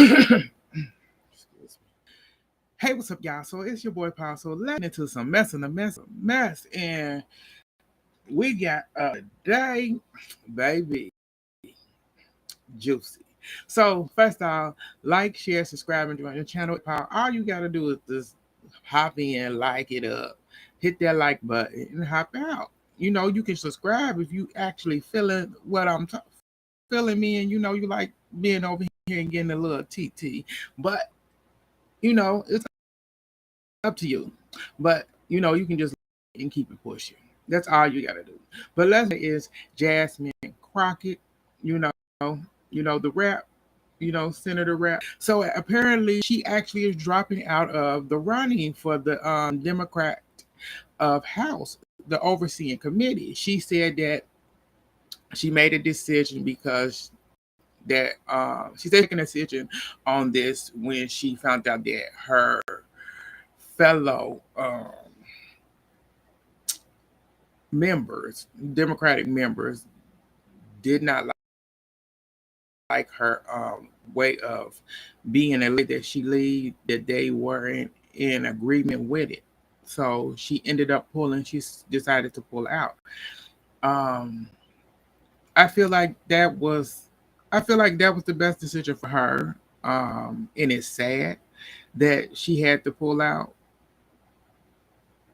Excuse me. Hey, what's up, y'all? So it's your boy Paul. So let's get into some mess in the mess. And we got a day, baby, juicy. So first off, like, share, subscribe, and join the channel. Paul, all you gotta do is just hop in, like it up, hit that like button, and hop out. You can subscribe if you actually feeling what feeling me, and you like being over here and getting a little TT. But it's up to you. But you can just and keep it pushing. That's all you gotta do. But let's say is Jasmine Crockett, you know, the rap, Senator rap. So apparently she actually is dropping out of the running for the Democrat of House, the overseeing committee. She said that she made a decision because that she's taking a decision on this when she found out that her fellow members, Democratic members, did not like her way of being a leader that she lead, that they weren't in agreement with it. So she ended up pulling. She decided to pull out. Um, I feel like that was, I feel like that was the best decision for her. And it's sad that she had to pull out.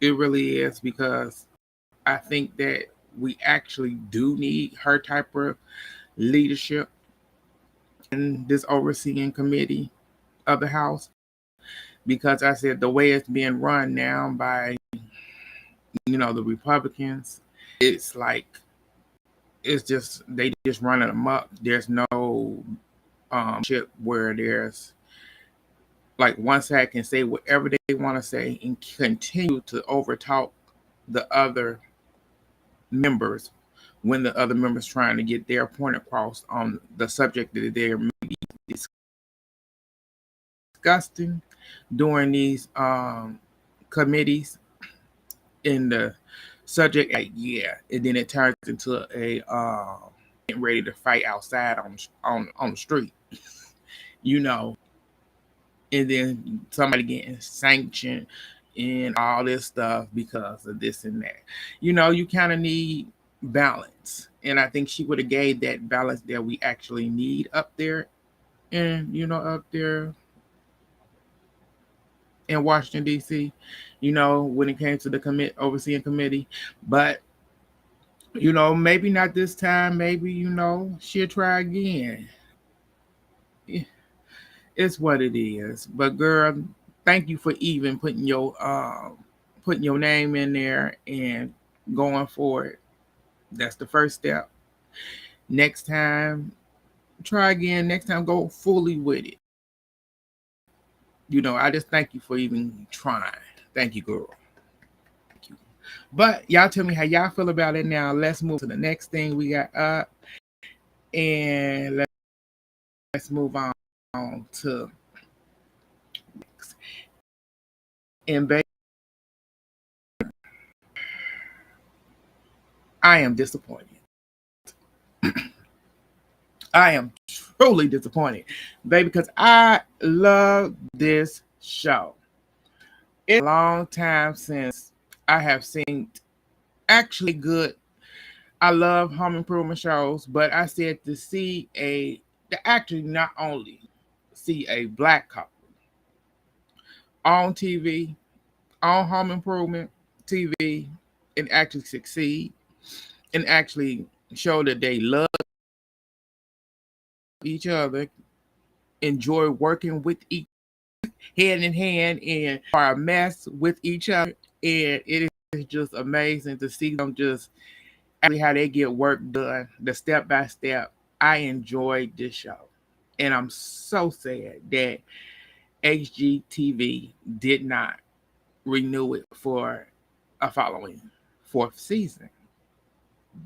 It really is because I think that we actually do need her type of leadership in this overseeing committee of the House, because I said the way it's being run now by the Republicans, it's like it's just they just running them up. There's no ship where there's like one side can say whatever they want to say and continue to overtalk the other members when the other members trying to get their point across on the subject that they're maybe discussing during these committees in the subject. Like, yeah, and then it turns into a getting ready to fight outside on the street, you know, and then somebody getting sanctioned and all this stuff because of this and that. You kind of need balance, and I think she would have gave that balance that we actually need up there, and up there in Washington D.C. When it came to the overseeing committee, but maybe not this time. Maybe she'll try again. Yeah, it's what it is. But girl, thank you for even putting your name in there and going for it. That's the first step. Next time, try again. Next time, go fully with it. I just thank you for even trying. Thank you, girl. Thank you. But y'all tell me how y'all feel about it now. Let's move to the next thing we got up. And let's move on to and baby, I am disappointed. I am truly disappointed, baby, because I love this show. It's a long time since I have seen actually good. I love home improvement shows, but I said to actually not only see a black couple on TV, on home improvement TV, and actually succeed and actually show that they love each other, enjoy working with each hand in hand, and are a mess with each other. And it is just amazing to see them just actually how they get work done, the step by step. I enjoyed this show. And I'm so sad that HGTV did not renew it for a following fourth season.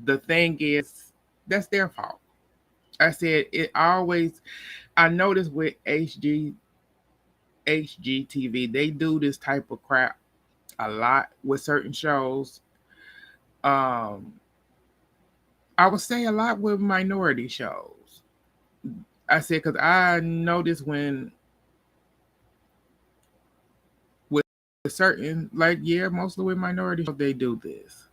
The thing is, that's their fault. I said it always. I noticed with HGTV, they do this type of crap a lot with certain shows. Um, I would say a lot with minority shows. I said, because I noticed when with certain, like, yeah, mostly with minority shows, they do this.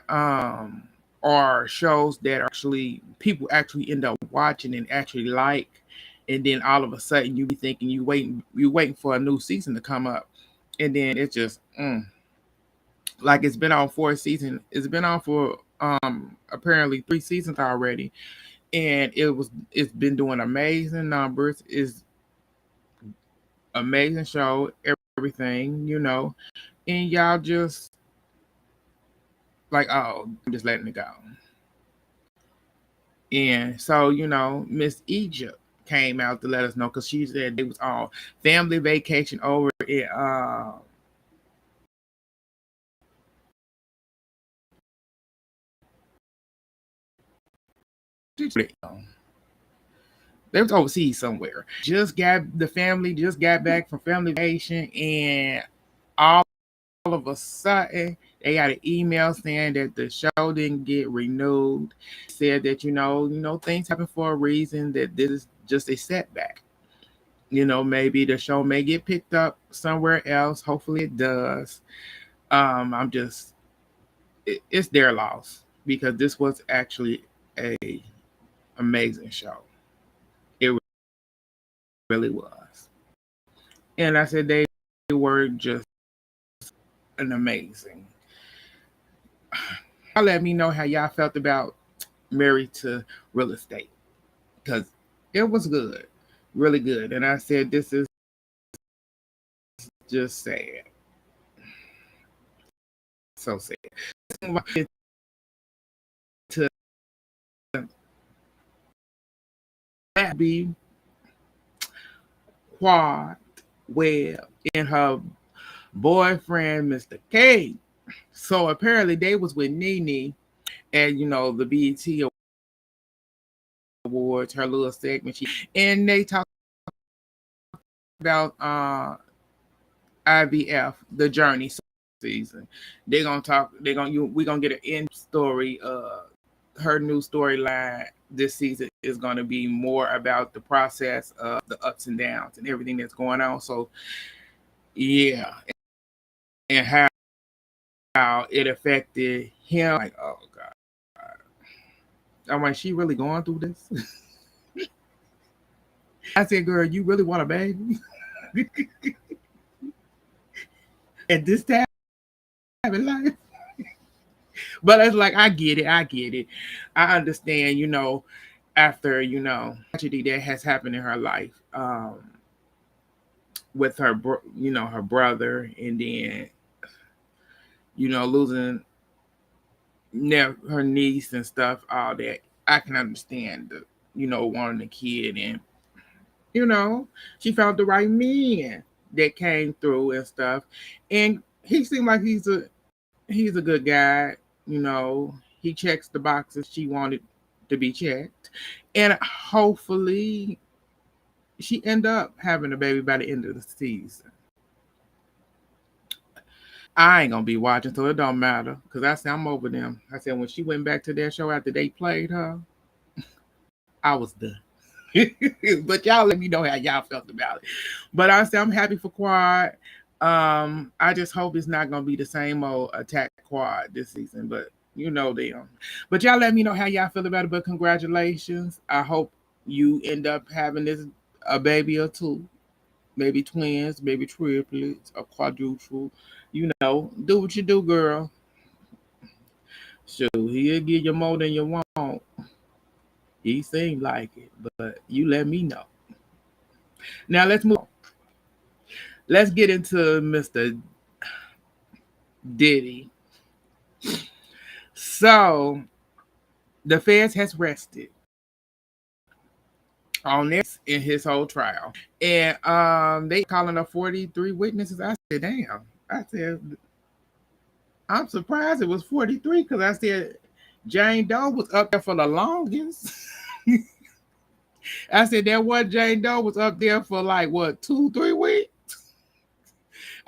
Um, or shows that actually people actually end up watching and actually like, and then all of a sudden you be thinking you waiting for a new season to come up, and then it's just like it's been on 4 seasons. It's been on for apparently 3 seasons already, and it's been doing amazing numbers. It's amazing show, everything, and y'all just like, oh, I'm just letting it go. And so, Miss Egypt came out to let us know because she said they was on family vacation over in they was overseas somewhere. Just got back from family vacation, and all of a sudden they got an email saying that the show didn't get renewed. Said that things happen for a reason. That this is just a setback. Maybe the show may get picked up somewhere else. Hopefully it does. I'm just it's their loss because this was actually a amazing show. It really was. And I said they were just an amazing. Y'all let me know how y'all felt about Married to Real Estate because it was good, really good. And I said this is just sad, so sad. To be Quad, Webb, and her boyfriend, Mr. K. So apparently they was with Nene and the BET Awards, her little segment. And they talked about IVF, the journey season. We're gonna get an end story. Her new storyline this season is gonna be more about the process of the ups and downs and everything that's going on. So yeah, and how it affected him. Like, oh God. I'm like, she really going through this? I said, girl, you really want a baby? At this time in life? But it's like, I get it. I understand, after, tragedy that has happened in her life, with her, her brother, and then, losing her niece and stuff, all that. I can understand wanting a kid, and she found the right man that came through and stuff. And he seemed like he's a good guy. He checks the boxes she wanted to be checked. And hopefully she end up having a baby by the end of the season. I ain't gonna be watching, so it don't matter. Cause I said I'm over them. I said when she went back to their show after they played her, I was done. But y'all let me know how y'all felt about it. But I say I'm happy for Quad. I just hope it's not gonna be the same old attack Quad this season, but them. But y'all let me know how y'all feel about it. But congratulations. I hope you end up having a baby or two, maybe twins, maybe triplets, or quadruple. Do what you do, girl. Sure, he'll give you more than you want. He seemed like it, but you let me know. Now let's move on. Let's get into Mr. Diddy. So the feds has rested on this in his whole trial. And they calling up 43 witnesses. I said, damn. I said, I'm surprised it was 43 because I said Jane Doe was up there for the longest. I said that one Jane Doe was up there for like what 2-3 weeks.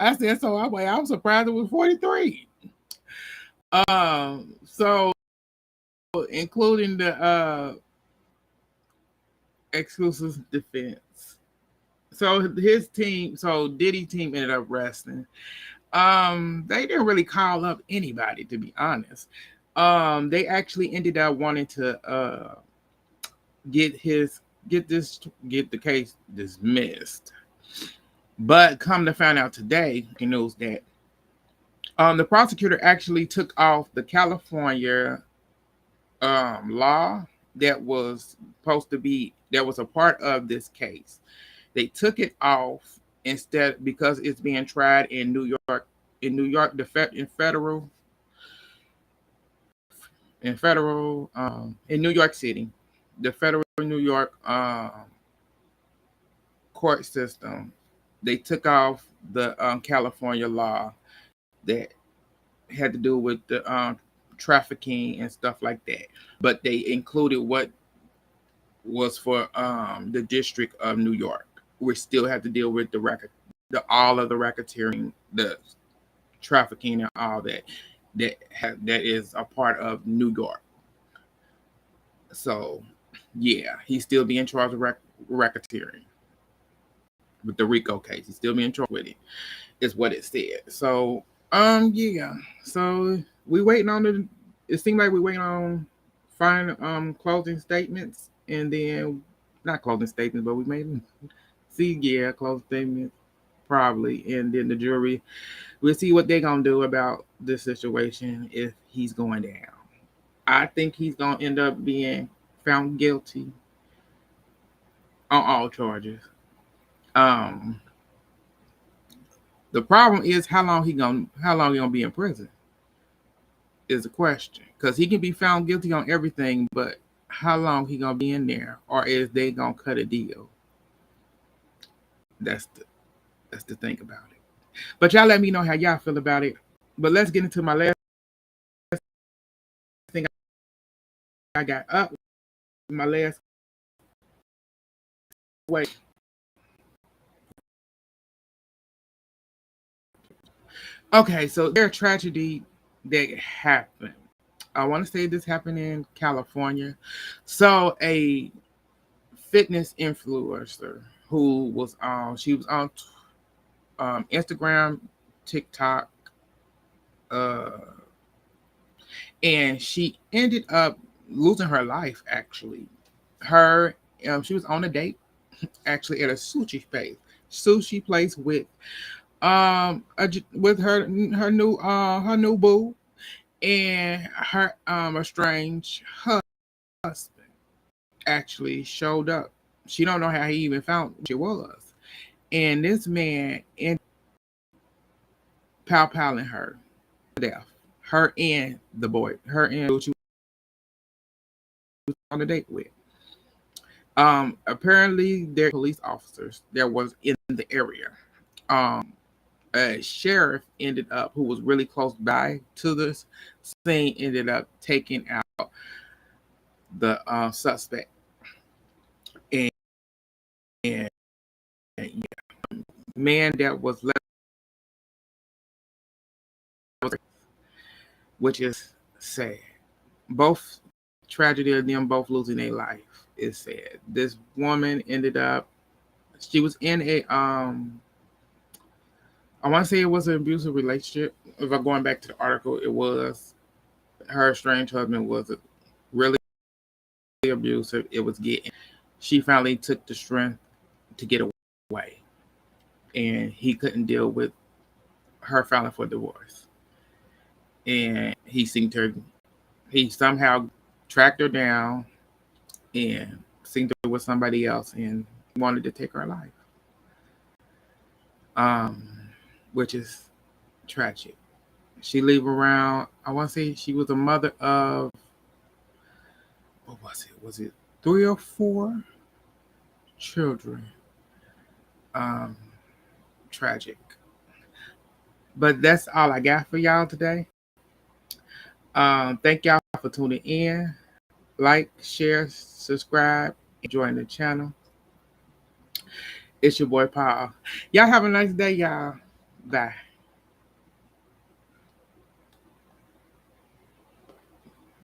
I said so. I'm surprised it was 43. So including the exclusive defense. So his team, so Diddy team ended up resting. They didn't really call up anybody, to be honest. They actually ended up wanting to get his get the case dismissed. But come to find out today, he knows that the prosecutor actually took off the California law that was supposed to be that was a part of this case. They took it off instead because it's being tried in New York. In New York, in New York City, the federal New York court system. They took off the California law that had to do with the trafficking and stuff like that, but they included what was for the District of New York. We still have to deal with the all of the racketeering, the trafficking, and all that is a part of New York. So, yeah, he's still being charged with racketeering with the RICO case. He's still being charged with it. Is what it said. So, yeah. So we waiting on the. It seemed like we waiting on final closing statements, and then not closing statements, but we made closing statements probably, and then the jury. We'll see what they're gonna do about this situation if he's going down. I think he's gonna end up being found guilty on all charges. Um, the problem is how long he gonna be in prison is a question, because he can be found guilty on everything, but how long he gonna be in there, or is they gonna cut a deal? That's the thing about it. But y'all let me know how y'all feel about it. But let's get into my last thing I got up. My last wait. Okay, so there's a tragedy that happened. I want to say this happened in California. So a fitness influencer who was she was on Instagram, TikTok, uh, and she ended up losing her life. Actually, she was on a date actually at a sushi place with her new boo and her estranged husband actually showed up. She don't know how he even found she was, and this man ended palpaling her to death. Her and the boy, her and who she was on a date with. Apparently, there were police officers that was in the area. A sheriff who was really close by to this scene, ended up taking out the suspect, and, and yeah, man that was left, which is sad. Both tragedy of them both losing their life is sad. This woman ended up, she was in a I want to say it was an abusive relationship. If I'm going back to the article, it was her estranged husband was really abusive. It was getting. She finally took the strength to get away, and he couldn't deal with her filing for divorce. And he somehow tracked her down and synced her with somebody else and wanted to take her life. Which is tragic. She lived around, I want to say she was a mother of, what was it? Was it 3 or 4 children? Tragic. But that's all I got for y'all today. Thank y'all for tuning in. Like, share, subscribe, and join the channel. It's your boy Paul. Y'all have a nice day, y'all. Bye.